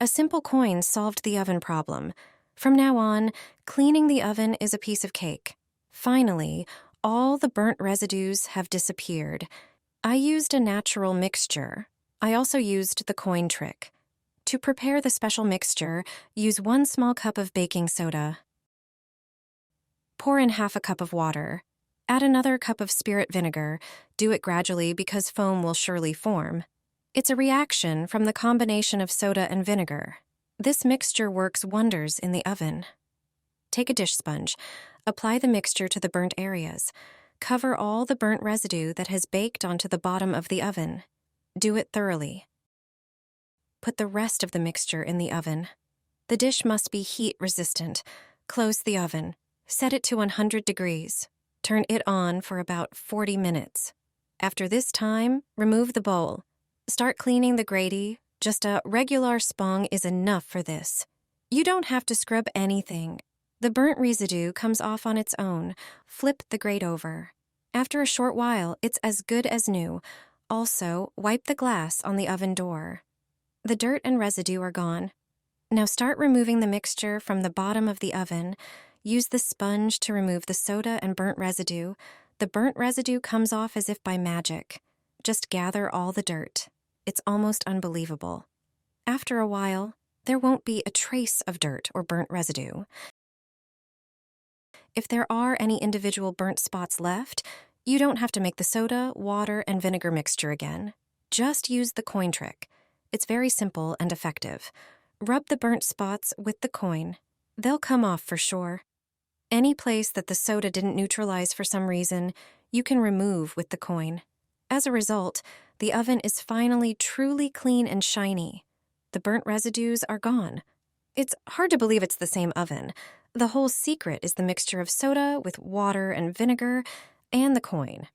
A simple coin solved the oven problem. From now on, cleaning the oven is a piece of cake. Finally, all the burnt residues have disappeared. I used a natural mixture. I also used the coin trick. To prepare the special mixture, use 1 small cup of baking soda. Pour in half a cup of water. Add another cup of spirit vinegar. Do it gradually because foam will surely form. It's a reaction from the combination of soda and vinegar. This mixture works wonders in the oven. Take a dish sponge. Apply the mixture to the burnt areas. Cover all the burnt residue that has baked onto the bottom of the oven. Do it thoroughly. Put the rest of the mixture in the oven. The dish must be heat resistant. Close the oven. Set it to 100 degrees. Turn it on for about 40 minutes. After this time, remove the bowl. Start cleaning the grate. Just a regular spong is enough for this. You don't have to scrub anything. The burnt residue comes off on its own. Flip the grate over. After a short while, it's as good as new. Also, wipe the glass on the oven door. The dirt and residue are gone. Now start removing the mixture from the bottom of the oven. Use the sponge to remove the soda and burnt residue. The burnt residue comes off as if by magic. Just gather all the dirt. It's almost unbelievable. After a while, there won't be a trace of dirt or burnt residue. If there are any individual burnt spots left, you don't have to make the soda, water, and vinegar mixture again. Just use the coin trick. It's very simple and effective. Rub the burnt spots with the coin. They'll come off for sure. Any place that the soda didn't neutralize for some reason, you can remove with the coin. As a result, the oven is finally truly clean and shiny. The burnt residues are gone. It's hard to believe it's the same oven. The whole secret is the mixture of soda with water and vinegar and the coin.